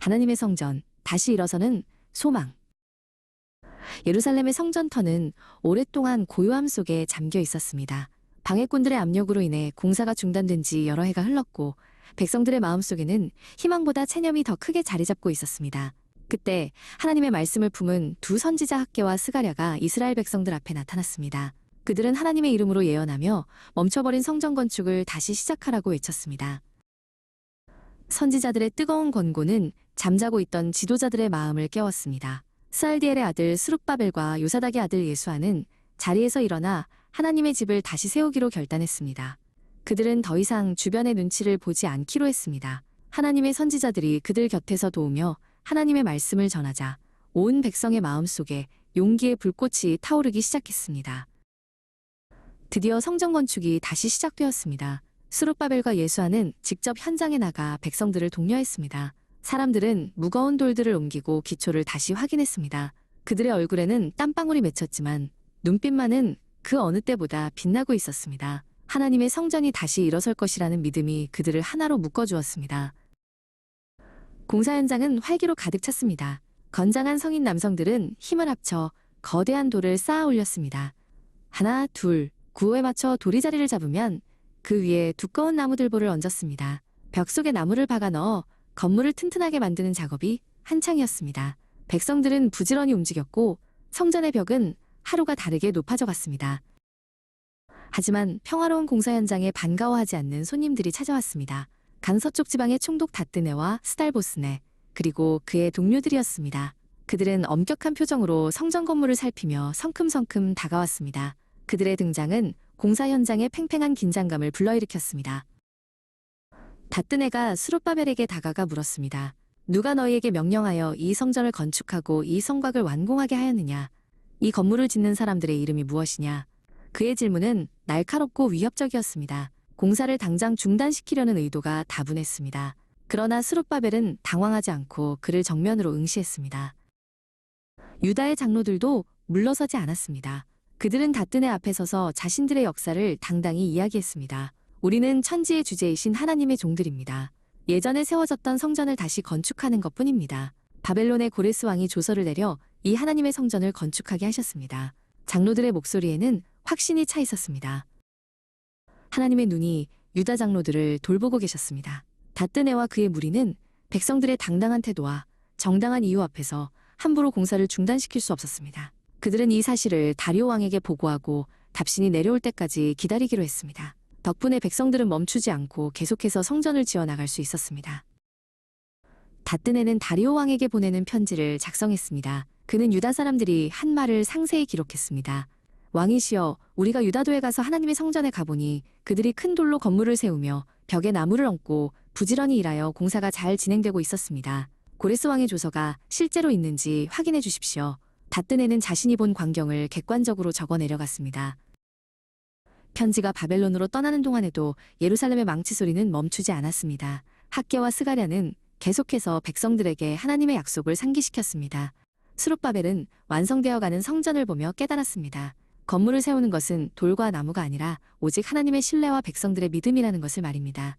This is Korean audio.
하나님의 성전, 다시 일어서는 소망. 예루살렘의 성전터는 오랫동안 고요함 속에 잠겨 있었습니다. 방해꾼들의 압력으로 인해 공사가 중단된 지 여러 해가 흘렀고 백성들의 마음속에는 희망보다 체념이 더 크게 자리 잡고 있었습니다. 그때 하나님의 말씀을 품은 두 선지자 학개와 스가랴가 이스라엘 백성들 앞에 나타났습니다. 그들은 하나님의 이름으로 예언하며 멈춰버린 성전 건축을 다시 시작하라고 외쳤습니다. 선지자들의 뜨거운 권고는 잠자고 있던 지도자들의 마음을 깨웠습니다. 스알디엘의 아들 스룹바벨과 요사닥의 아들 예수아는 자리에서 일어나 하나님의 집을 다시 세우기로 결단했습니다. 그들은 더 이상 주변의 눈치를 보지 않기로 했습니다. 하나님의 선지자들이 그들 곁에서 도우며 하나님의 말씀을 전하자 온 백성의 마음속에 용기의 불꽃이 타오르기 시작했습니다. 드디어 성전 건축이 다시 시작되었습니다. 스룹바벨과 예수아는 직접 현장에 나가 백성들을 독려했습니다. 사람들은 무거운 돌들을 옮기고 기초를 다시 확인했습니다. 그들의 얼굴에는 땀방울이 맺혔지만 눈빛만은 그 어느 때보다 빛나고 있었습니다. 하나님의 성전이 다시 일어설 것이라는 믿음이 그들을 하나로 묶어주었습니다. 공사 현장은 활기로 가득 찼습니다. 건장한 성인 남성들은 힘을 합쳐 거대한 돌을 쌓아 올렸습니다. 하나, 둘, 구호에 맞춰 돌이 자리를 잡으면 그 위에 두꺼운 나무들보를 얹었습니다. 벽 속에 나무를 박아 넣어 건물을 튼튼하게 만드는 작업이 한창이었습니다. 백성들은 부지런히 움직였고 성전의 벽은 하루가 다르게 높아져 갔습니다. 하지만 평화로운 공사 현장에 반가워하지 않는 손님들이 찾아왔습니다. 강서쪽 지방의 총독 다뜨네와 스달보스네, 그리고 그의 동료들이었습니다. 그들은 엄격한 표정으로 성전 건물을 살피며 성큼성큼 다가왔습니다. 그들의 등장은 공사 현장의 팽팽한 긴장감을 불러일으켰습니다. 다뜨네가 스룹바벨에게 다가가 물었습니다. 누가 너희에게 명령하여 이 성전을 건축하고 이 성곽을 완공하게 하였느냐? 이 건물을 짓는 사람들의 이름이 무엇이냐? 그의 질문은 날카롭고 위협적이었습니다. 공사를 당장 중단시키려는 의도가 다분했습니다. 그러나 스룹바벨은 당황하지 않고 그를 정면으로 응시했습니다. 유다의 장로들도 물러서지 않았습니다. 그들은 다뜨네 앞에 서서 자신들의 역사를 당당히 이야기했습니다. 우리는 천지의 주제이신 하나님의 종들입니다. 예전에 세워졌던 성전을 다시 건축하는 것뿐입니다. 바벨론의 고레스 왕이 조서를 내려 이 하나님의 성전을 건축하게 하셨습니다. 장로들의 목소리에는 확신이 차 있었습니다. 하나님의 눈이 유다 장로들을 돌보고 계셨습니다. 다뜨네와 그의 무리는 백성들의 당당한 태도와 정당한 이유 앞에서 함부로 공사를 중단시킬 수 없었습니다. 그들은 이 사실을 다리오 왕에게 보고하고 답신이 내려올 때까지 기다리기로 했습니다. 덕분에 백성들은 멈추지 않고 계속해서 성전을 지어나갈 수 있었습니다. 다뜨네는 다리오 왕에게 보내는 편지를 작성했습니다. 그는 유다 사람들이 한 말을 상세히 기록했습니다. 왕이시여, 우리가 유다도에 가서 하나님의 성전에 가보니 그들이 큰 돌로 건물을 세우며 벽에 나무를 얹고 부지런히 일하여 공사가 잘 진행되고 있었습니다. 고레스 왕의 조서가 실제로 있는지 확인해 주십시오. 다뜨네는 자신이 본 광경을 객관적으로 적어 내려갔습니다. 편지가 바벨론으로 떠나는 동안에도 예루살렘의 망치 소리는 멈추지 않았습니다. 학개와 스가랴는 계속해서 백성들에게 하나님의 약속을 상기시켰습니다. 스룹바벨은 완성되어가는 성전을 보며 깨달았습니다. 건물을 세우는 것은 돌과 나무가 아니라 오직 하나님의 신뢰와 백성들의 믿음이라는 것을 말입니다.